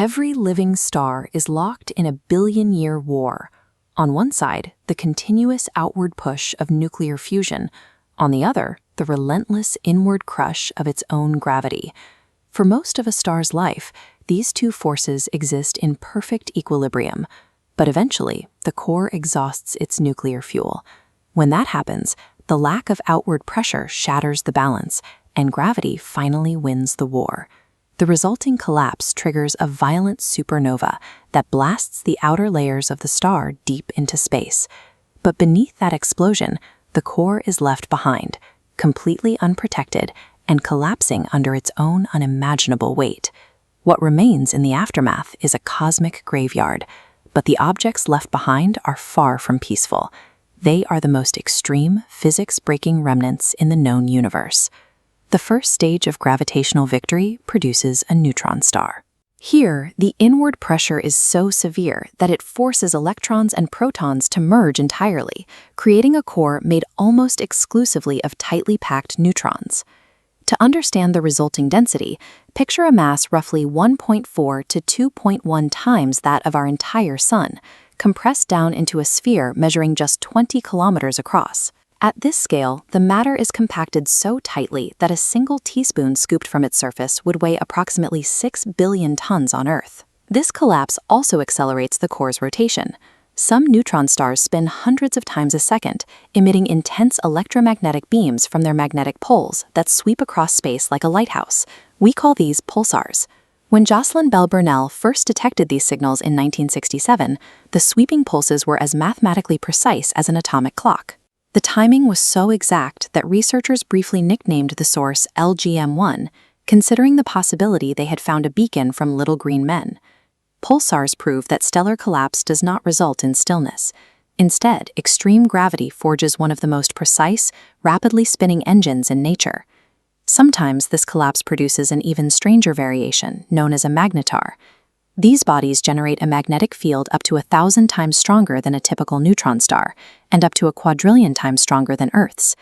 Every living star is locked in a billion-year war. On one side, the continuous outward push of nuclear fusion. On the other, the relentless inward crush of its own gravity. For most of a star's life, these two forces exist in perfect equilibrium. But eventually, the core exhausts its nuclear fuel. When that happens, the lack of outward pressure shatters the balance, and gravity finally wins the war. The resulting collapse triggers a violent supernova that blasts the outer layers of the star deep into space. But beneath that explosion, the core is left behind, completely unprotected and collapsing under its own unimaginable weight. What remains in the aftermath is a cosmic graveyard, but the objects left behind are far from peaceful. They are the most extreme, physics-breaking remnants in the known universe. The first stage of gravitational victory produces a neutron star. Here, the inward pressure is so severe that it forces electrons and protons to merge entirely, creating a core made almost exclusively of tightly packed neutrons. To understand the resulting density, picture a mass roughly 1.4 to 2.1 times that of our entire Sun, compressed down into a sphere measuring just 20 kilometers across. At this scale, the matter is compacted so tightly that a single teaspoon scooped from its surface would weigh approximately 6 billion tons on Earth. This collapse also accelerates the core's rotation. Some neutron stars spin hundreds of times a second, emitting intense electromagnetic beams from their magnetic poles that sweep across space like a lighthouse. We call these pulsars. When Jocelyn Bell Burnell first detected these signals in 1967, the sweeping pulses were as mathematically precise as an atomic clock. The timing was so exact that researchers briefly nicknamed the source LGM-1, considering the possibility they had found a beacon from little green men. Pulsars prove that stellar collapse does not result in stillness. Instead, extreme gravity forges one of the most precise, rapidly spinning engines in nature. Sometimes this collapse produces an even stranger variation, known as a magnetar. These bodies generate a magnetic field up to 1,000 times stronger than a typical neutron star, and up to a quadrillion times stronger than Earth's.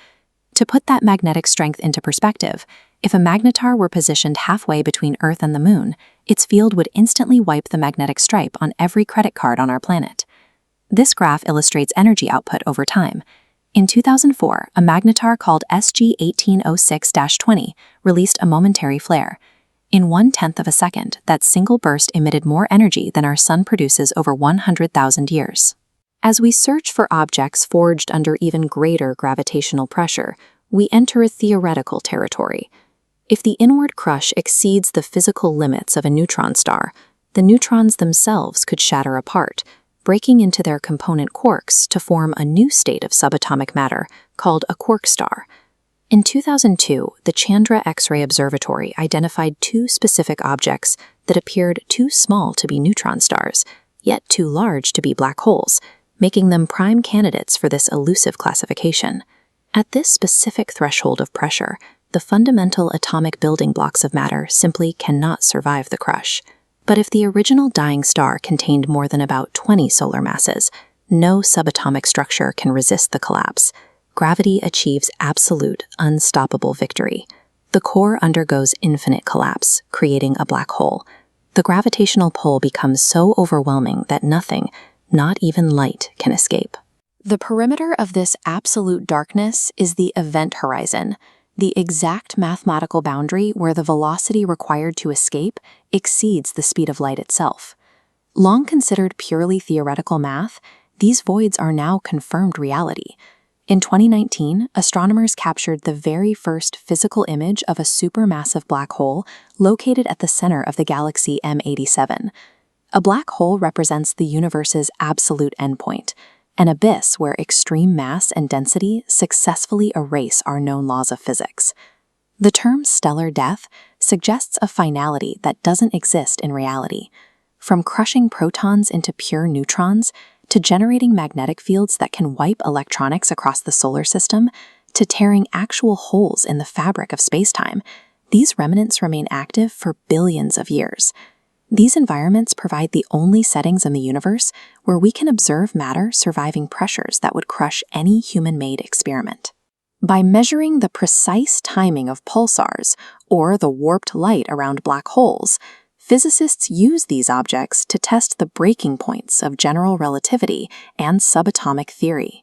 To put that magnetic strength into perspective, if a magnetar were positioned halfway between Earth and the Moon, its field would instantly wipe the magnetic stripe on every credit card on our planet. This graph illustrates energy output over time. In 2004, a magnetar called SG-1806-20 released a momentary flare. In 1/10 of a second, that single burst emitted more energy than our Sun produces over 100,000 years. As we search for objects forged under even greater gravitational pressure, we enter a theoretical territory. If the inward crush exceeds the physical limits of a neutron star, the neutrons themselves could shatter apart, breaking into their component quarks to form a new state of subatomic matter called a quark star. In 2002, the Chandra X-ray Observatory identified two specific objects that appeared too small to be neutron stars, yet too large to be black holes, making them prime candidates for this elusive classification. At this specific threshold of pressure, the fundamental atomic building blocks of matter simply cannot survive the crush. But if the original dying star contained more than about 20 solar masses, no subatomic structure can resist the collapse. Gravity achieves absolute, unstoppable victory. The core undergoes infinite collapse, creating a black hole. The gravitational pull becomes so overwhelming that nothing, not even light, can escape. The perimeter of this absolute darkness is the event horizon, the exact mathematical boundary where the velocity required to escape exceeds the speed of light itself. Long considered purely theoretical math, these voids are now confirmed reality. In 2019, astronomers captured the very first physical image of a supermassive black hole located at the center of the galaxy M87. A black hole represents the universe's absolute endpoint, an abyss where extreme mass and density successfully erase our known laws of physics. The term stellar death suggests a finality that doesn't exist in reality. From crushing protons into pure neutrons, to generating magnetic fields that can wipe electronics across the solar system, to tearing actual holes in the fabric of spacetime, these remnants remain active for billions of years. These environments provide the only settings in the universe where we can observe matter surviving pressures that would crush any human-made experiment. By measuring the precise timing of pulsars, or the warped light around black holes, Physicists use these objects to test the breaking points of general relativity and subatomic theory.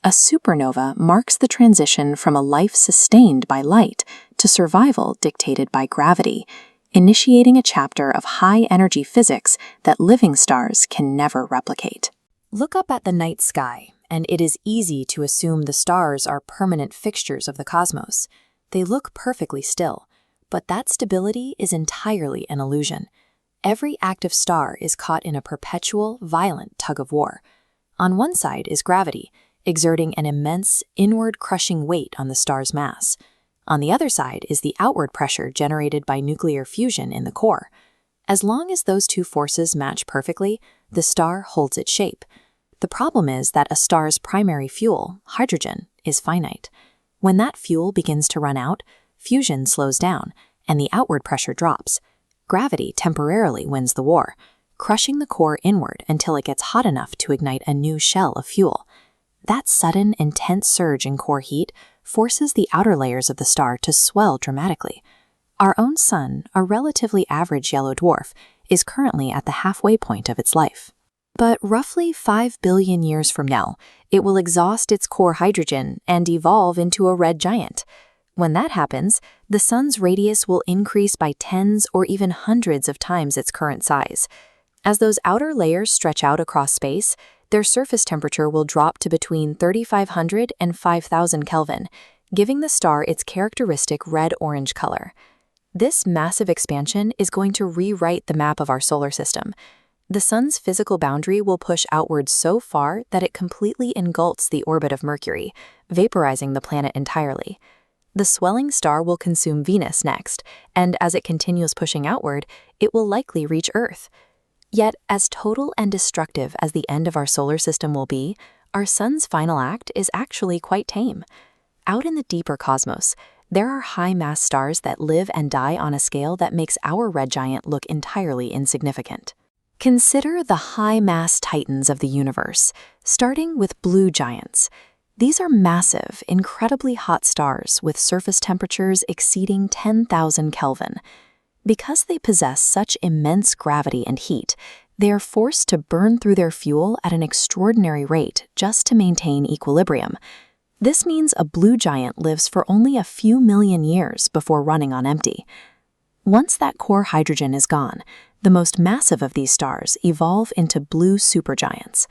A supernova marks the transition from a life sustained by light to survival dictated by gravity, initiating a chapter of high-energy physics that living stars can never replicate. Look up at the night sky, and it is easy to assume the stars are permanent fixtures of the cosmos. They look perfectly still, but that stability is entirely an illusion. Every active star is caught in a perpetual, violent tug-of-war. On one side is gravity, exerting an immense, inward-crushing weight on the star's mass. On the other side is the outward pressure generated by nuclear fusion in the core. As long as those two forces match perfectly, the star holds its shape. The problem is that a star's primary fuel, hydrogen, is finite. When that fuel begins to run out, fusion slows down, and the outward pressure drops. Gravity temporarily wins the war, crushing the core inward until it gets hot enough to ignite a new shell of fuel. That sudden, intense surge in core heat forces the outer layers of the star to swell dramatically. Our own sun, a relatively average yellow dwarf, is currently at the halfway point of its life. But roughly 5 billion years from now, it will exhaust its core hydrogen and evolve into a red giant. When that happens, the sun's radius will increase by tens or even hundreds of times its current size. As those outer layers stretch out across space, their surface temperature will drop to between 3,500 and 5,000 Kelvin, giving the star its characteristic red-orange color. This massive expansion is going to rewrite the map of our solar system. The sun's physical boundary will push outward so far that it completely engulfs the orbit of Mercury, vaporizing the planet entirely. The swelling star will consume Venus next, and as it continues pushing outward, it will likely reach Earth. Yet, as total and destructive as the end of our solar system will be, our sun's final act is actually quite tame. Out in the deeper cosmos, there are high-mass stars that live and die on a scale that makes our red giant look entirely insignificant. Consider the high-mass titans of the universe, starting with blue giants. These are massive, incredibly hot stars with surface temperatures exceeding 10,000 Kelvin. Because they possess such immense gravity and heat, they are forced to burn through their fuel at an extraordinary rate just to maintain equilibrium. This means a blue giant lives for only a few million years before running on empty. Once that core hydrogen is gone, the most massive of these stars evolve into blue supergiants.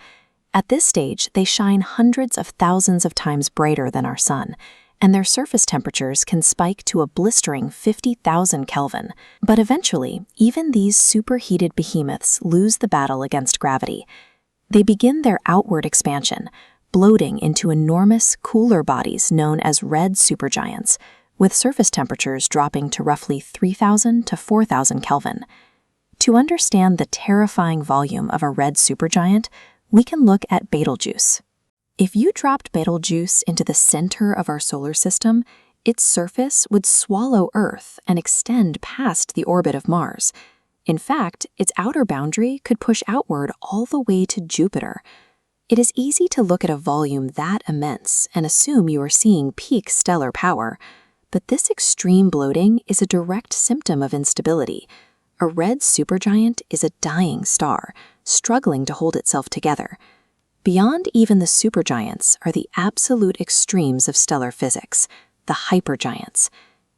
At this stage, they shine hundreds of thousands of times brighter than our sun, and their surface temperatures can spike to a blistering 50,000 Kelvin. But eventually, even these superheated behemoths lose the battle against gravity. They begin their outward expansion, bloating into enormous, cooler bodies known as red supergiants, with surface temperatures dropping to roughly 3,000 to 4,000 Kelvin. To understand the terrifying volume of a red supergiant, we can look at Betelgeuse. If you dropped Betelgeuse into the center of our solar system, its surface would swallow Earth and extend past the orbit of Mars. In fact, its outer boundary could push outward all the way to Jupiter. It is easy to look at a volume that immense and assume you are seeing peak stellar power, but this extreme bloating is a direct symptom of instability. A red supergiant is a dying star, struggling to hold itself together. Beyond even the supergiants are the absolute extremes of stellar physics, the hypergiants.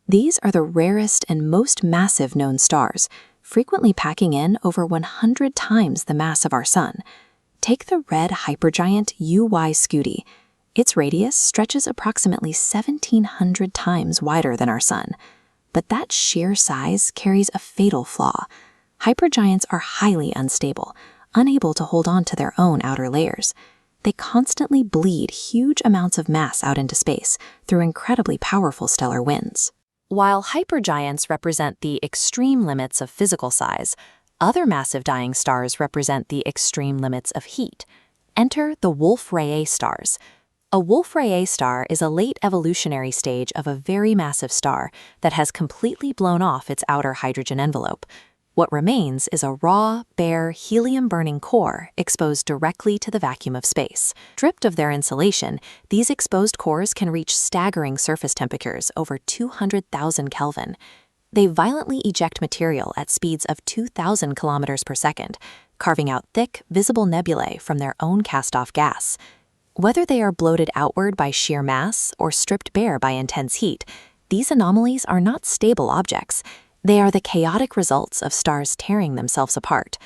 These are the rarest and most massive known stars, frequently packing in over 100 times the mass of our sun. Take the red hypergiant UY Scuti. Its radius stretches approximately 1,700 times wider than our sun. But that sheer size carries a fatal flaw. Hypergiants are highly unstable, unable to hold on to their own outer layers. They constantly bleed huge amounts of mass out into space through incredibly powerful stellar winds. While hypergiants represent the extreme limits of physical size, other massive dying stars represent the extreme limits of heat. Enter the Wolf-Rayet stars. A Wolf-Rayet star is a late evolutionary stage of a very massive star that has completely blown off its outer hydrogen envelope. What remains is a raw, bare, helium-burning core exposed directly to the vacuum of space. Stripped of their insulation, these exposed cores can reach staggering surface temperatures over 200,000 Kelvin. They violently eject material at speeds of 2,000 kilometers per second, carving out thick, visible nebulae from their own cast-off gas. Whether they are bloated outward by sheer mass or stripped bare by intense heat, these anomalies are not stable objects. They are the chaotic results of stars tearing themselves apart.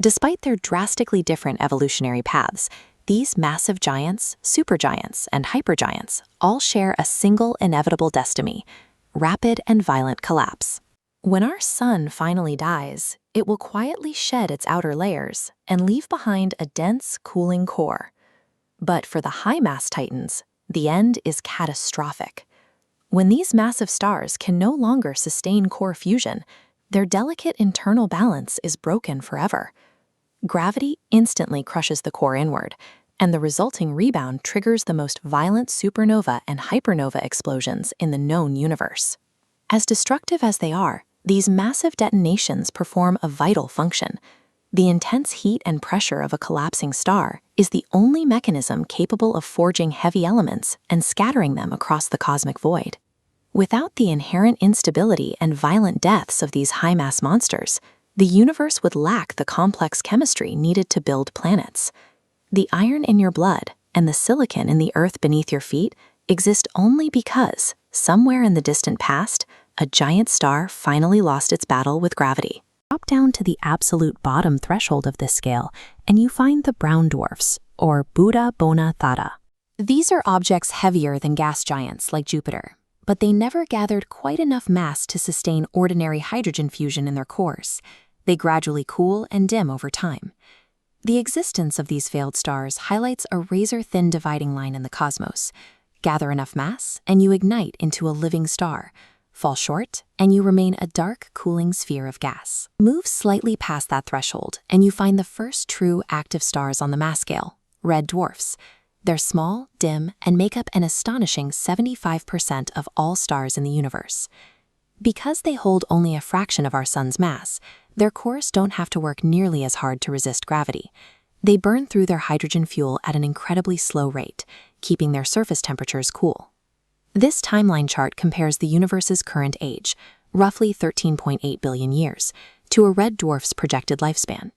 Despite their drastically different evolutionary paths, these massive giants, supergiants, and hypergiants all share a single inevitable destiny: rapid and violent collapse. When our sun finally dies, it will quietly shed its outer layers and leave behind a dense, cooling core. But for the high-mass titans, the end is catastrophic. When these massive stars can no longer sustain core fusion, their delicate internal balance is broken forever. Gravity instantly crushes the core inward, and the resulting rebound triggers the most violent supernova and hypernova explosions in the known universe. As destructive as they are, these massive detonations perform a vital function. The intense heat and pressure of a collapsing star is the only mechanism capable of forging heavy elements and scattering them across the cosmic void. Without the inherent instability and violent deaths of these high-mass monsters, the universe would lack the complex chemistry needed to build planets. The iron in your blood and the silicon in the earth beneath your feet exist only because, somewhere in the distant past, a giant star finally lost its battle with gravity. Drop down to the absolute bottom threshold of this scale, and you find the brown dwarfs, or Buddha Bona Thada. These are objects heavier than gas giants like Jupiter, but they never gathered quite enough mass to sustain ordinary hydrogen fusion in their cores. They gradually cool and dim over time. The existence of these failed stars highlights a razor-thin dividing line in the cosmos. Gather enough mass, and you ignite into a living star. Fall short, and you remain a dark, cooling sphere of gas. Move slightly past that threshold, and you find the first true active stars on the mass scale, red dwarfs. They're small, dim, and make up an astonishing 75% of all stars in the universe. Because they hold only a fraction of our sun's mass, their cores don't have to work nearly as hard to resist gravity. They burn through their hydrogen fuel at an incredibly slow rate, keeping their surface temperatures cool. This timeline chart compares the universe's current age, roughly 13.8 billion years, to a red dwarf's projected lifespan.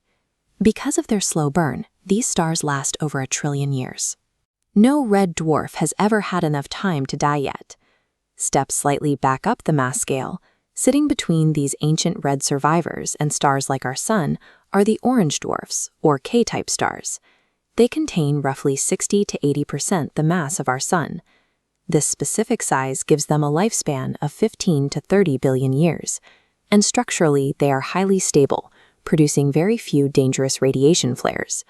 Because of their slow burn, these stars last over 1 trillion years. No red dwarf has ever had enough time to die yet. Step slightly back up the mass scale. Sitting between these ancient red survivors and stars like our sun are the orange dwarfs, or K-type stars. They contain roughly 60 to 80% the mass of our sun. This specific size gives them a lifespan of 15 to 30 billion years, and structurally they are highly stable, producing very few dangerous radiation flares.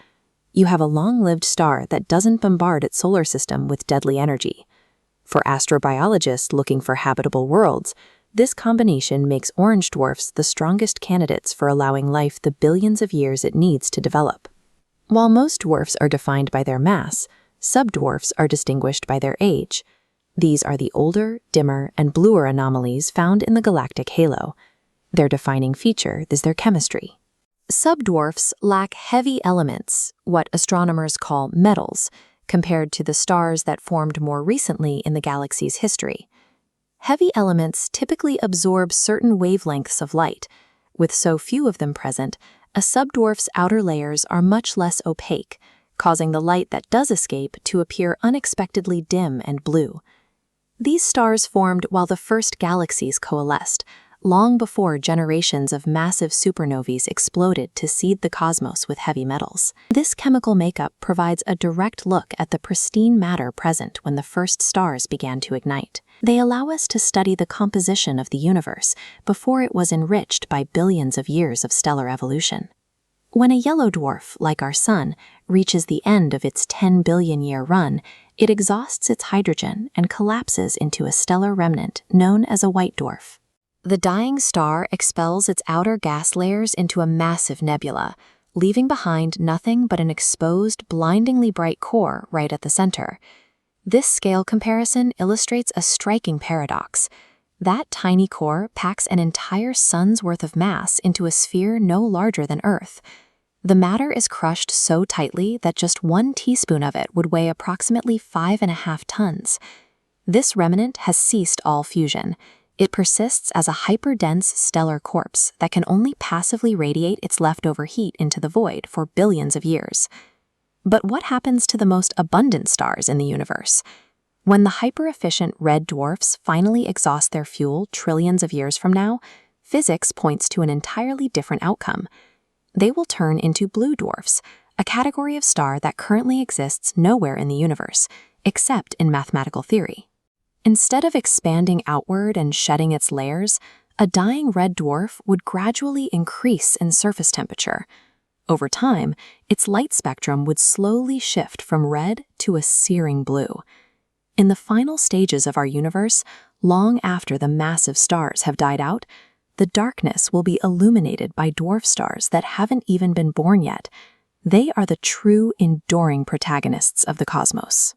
You have a long-lived star that doesn't bombard its solar system with deadly energy. For astrobiologists looking for habitable worlds, this combination makes orange dwarfs the strongest candidates for allowing life the billions of years it needs to develop. While most dwarfs are defined by their mass, subdwarfs are distinguished by their age. These are the older, dimmer, and bluer anomalies found in the galactic halo. Their defining feature is their chemistry. Subdwarfs lack heavy elements, what astronomers call metals, compared to the stars that formed more recently in the galaxy's history. Heavy elements typically absorb certain wavelengths of light. With so few of them present, a subdwarf's outer layers are much less opaque, causing the light that does escape to appear unexpectedly dim and blue. These stars formed while the first galaxies coalesced, long before generations of massive supernovae exploded to seed the cosmos with heavy metals. This chemical makeup provides a direct look at the pristine matter present when the first stars began to ignite. They allow us to study the composition of the universe before it was enriched by billions of years of stellar evolution. When a yellow dwarf, like our sun, reaches the end of its 10 billion-year run, it exhausts its hydrogen and collapses into a stellar remnant known as a white dwarf. The dying star expels its outer gas layers into a massive nebula, leaving behind nothing but an exposed, blindingly bright core right at the center. This scale comparison illustrates a striking paradox. That tiny core packs an entire sun's worth of mass into a sphere no larger than Earth. The matter is crushed so tightly that just 1 teaspoon of it would weigh approximately 5.5 tons. This remnant has ceased all fusion. It persists as a hyperdense stellar corpse that can only passively radiate its leftover heat into the void for billions of years. But what happens to the most abundant stars in the universe? When the hyper-efficient red dwarfs finally exhaust their fuel trillions of years from now, physics points to an entirely different outcome. They will turn into blue dwarfs, a category of star that currently exists nowhere in the universe, except in mathematical theory. Instead of expanding outward and shedding its layers, a dying red dwarf would gradually increase in surface temperature. Over time, its light spectrum would slowly shift from red to a searing blue. In the final stages of our universe, long after the massive stars have died out, the darkness will be illuminated by dwarf stars that haven't even been born yet. They are the true, enduring protagonists of the cosmos.